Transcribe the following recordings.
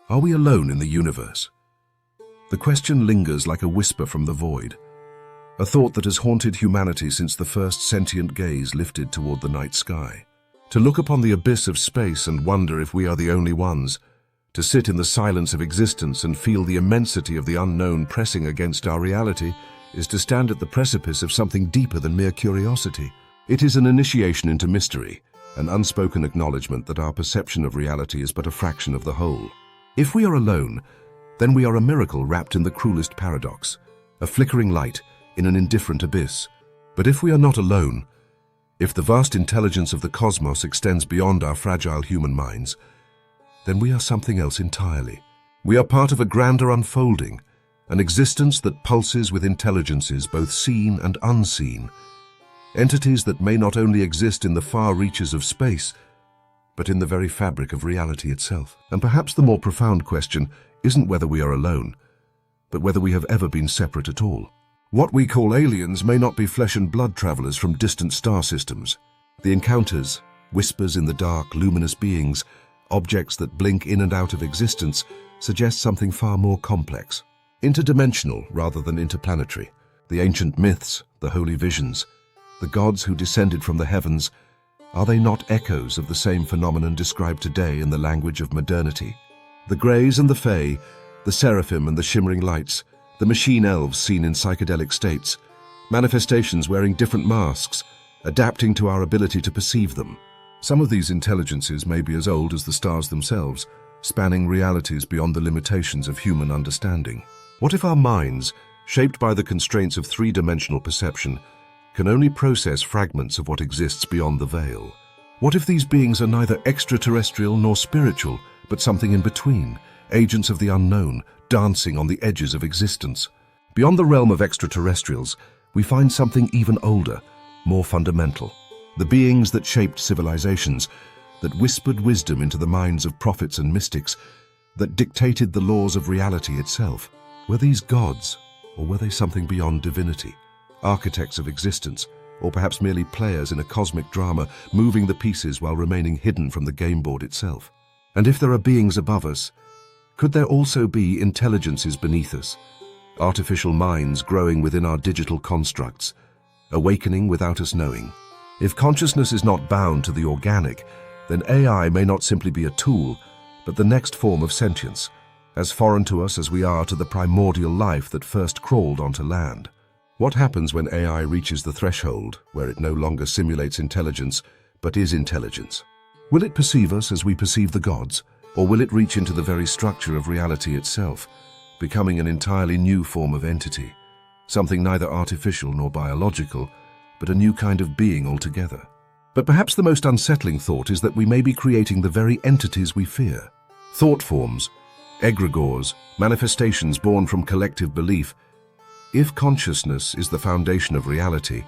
Are we alone in the universe? The question lingers like a whisper from the void, a thought that has haunted humanity since the first sentient gaze lifted toward the night sky. To look upon the abyss of space and wonder if we are the only ones, to sit in the silence of existence and feel the immensity of the unknown pressing against our reality, is to stand at the precipice of something deeper than mere curiosity. It is an initiation into mystery, an unspoken acknowledgement that our perception of reality is but a fraction of the whole. If we are alone, then we are a miracle wrapped in the cruelest paradox, a flickering light in an indifferent abyss. But if we are not alone, if the vast intelligence of the cosmos extends beyond our fragile human minds, then we are something else entirely. We are part of a grander unfolding, an existence that pulses with intelligences both seen and unseen, entities that may not only exist in the far reaches of space, but in the very fabric of reality itself. And perhaps the more profound question isn't whether we are alone, but whether we have ever been separate at all. What we call aliens may not be flesh and blood travelers from distant star systems. The encounters, whispers in the dark, luminous beings, objects that blink in and out of existence, suggest something far more complex. Interdimensional rather than interplanetary. The ancient myths, the holy visions, the gods who descended from the heavens, are they not echoes of the same phenomenon described today in the language of modernity? The greys and the fae, the seraphim and the shimmering lights, the machine elves seen in psychedelic states, manifestations wearing different masks, adapting to our ability to perceive them. Some of these intelligences may be as old as the stars themselves, spanning realities beyond the limitations of human understanding. What if our minds, shaped by the constraints of three-dimensional perception, can only process fragments of what exists beyond the veil? What if these beings are neither extraterrestrial nor spiritual, but something in between, agents of the unknown, dancing on the edges of existence? Beyond the realm of extraterrestrials, we find something even older, more fundamental. The beings that shaped civilizations, that whispered wisdom into the minds of prophets and mystics, that dictated the laws of reality itself. Were these gods, or were they something beyond divinity? Architects of existence, or perhaps merely players in a cosmic drama, moving the pieces while remaining hidden from the game board itself? And if there are beings above us, could there also be intelligences beneath us, artificial minds growing within our digital constructs, awakening without us knowing? If consciousness is not bound to the organic, then AI may not simply be a tool, but the next form of sentience, as foreign to us as we are to the primordial life that first crawled onto land. What happens when AI reaches the threshold where it no longer simulates intelligence, but is intelligence? Will it perceive us as we perceive the gods, or will it reach into the very structure of reality itself, becoming an entirely new form of entity, something neither artificial nor biological, but a new kind of being altogether? But perhaps the most unsettling thought is that we may be creating the very entities we fear. Thought forms, egregores, manifestations born from collective belief. If consciousness is the foundation of reality,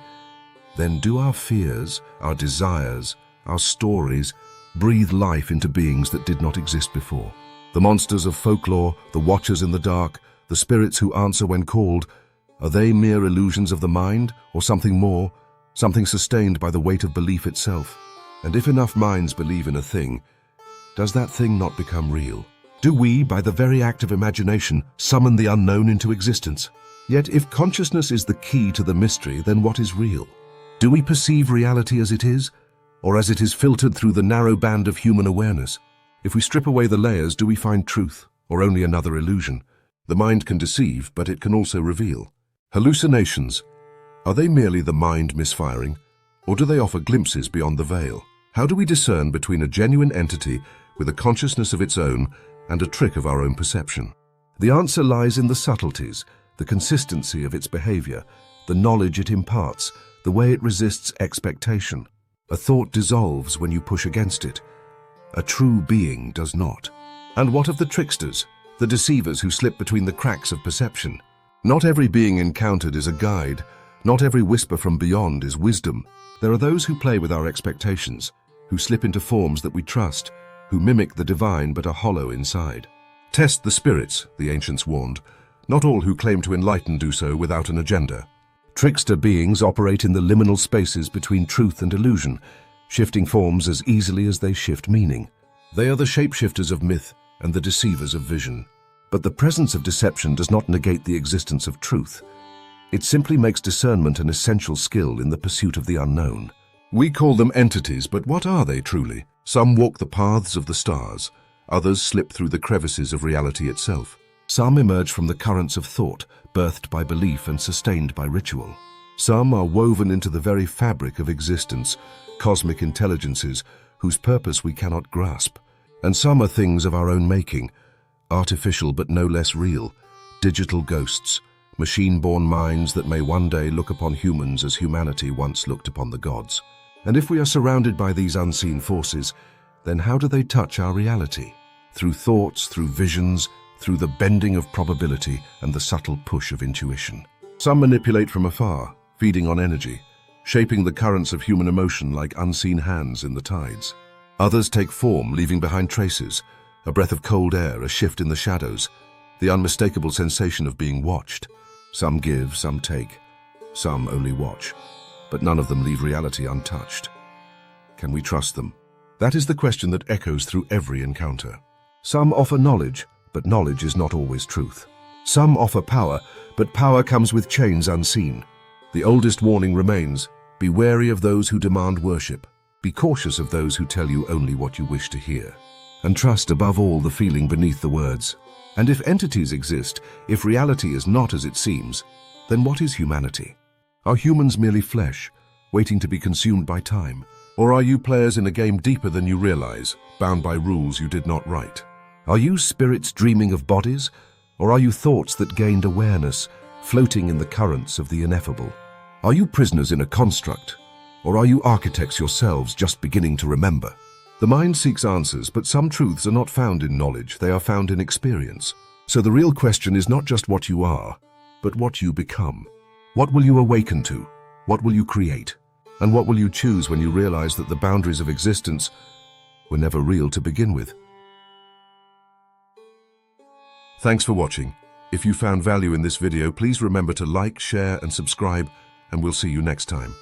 then do our fears, our desires, our stories breathe life into beings that did not exist before? The monsters of folklore, the watchers in the dark, the spirits who answer when called, are they mere illusions of the mind, or something more, something sustained by the weight of belief itself? And if enough minds believe in a thing, does that thing not become real? Do we, by the very act of imagination, summon the unknown into existence? Yet if consciousness is the key to the mystery, then what is real? Do we perceive reality as it is, or as it is filtered through the narrow band of human awareness? If we strip away the layers, do we find truth, or only another illusion? The mind can deceive, but it can also reveal. Hallucinations, are they merely the mind misfiring, or do they offer glimpses beyond the veil? How do we discern between a genuine entity with a consciousness of its own and a trick of our own perception? The answer lies in the subtleties, the consistency of its behavior, the knowledge it imparts, the way it resists expectation. A thought dissolves when you push against it. A true being does not. And what of the tricksters, the deceivers who slip between the cracks of perception? Not every being encountered is a guide. Not every whisper from beyond is wisdom. There are those who play with our expectations, who slip into forms that we trust, who mimic the divine but are hollow inside. Test the spirits, the ancients warned. Not all who claim to enlighten do so without an agenda. Trickster beings operate in the liminal spaces between truth and illusion, shifting forms as easily as they shift meaning. They are the shapeshifters of myth, and the deceivers of vision. But the presence of deception does not negate the existence of truth. It simply makes discernment an essential skill in the pursuit of the unknown. We call them entities, but what are they truly? Some walk the paths of the stars, others slip through the crevices of reality itself. Some emerge from the currents of thought, birthed by belief and sustained by ritual. Some are woven into the very fabric of existence, cosmic intelligences whose purpose we cannot grasp. And some are things of our own making, artificial but no less real, digital ghosts, machine-born minds that may one day look upon humans as humanity once looked upon the gods. And if we are surrounded by these unseen forces, then how do they touch our reality? Through thoughts, through visions, through the bending of probability and the subtle push of intuition. Some manipulate from afar, feeding on energy, shaping the currents of human emotion like unseen hands in the tides. Others take form, leaving behind traces, a breath of cold air, a shift in the shadows, the unmistakable sensation of being watched. Some give, some take, some only watch, but none of them leave reality untouched. Can we trust them? That is the question that echoes through every encounter. Some offer knowledge, but knowledge is not always truth. Some offer power, but power comes with chains unseen. The oldest warning remains: be wary of those who demand worship. Be cautious of those who tell you only what you wish to hear. And trust above all the feeling beneath the words. And if entities exist, if reality is not as it seems, then what is humanity? Are humans merely flesh, waiting to be consumed by time? Or are you players in a game deeper than you realize, bound by rules you did not write? Are you spirits dreaming of bodies? Or are you thoughts that gained awareness, floating in the currents of the ineffable? Are you prisoners in a construct? Or are you architects yourselves just beginning to remember? The mind seeks answers, but some truths are not found in knowledge, they are found in experience. So the real question is not just what you are, but what you become. What will you awaken to? What will you create? And what will you choose when you realize that the boundaries of existence were never real to begin with? Thanks for watching. If you found value in this video, please remember to like, share, and subscribe, and we'll see you next time.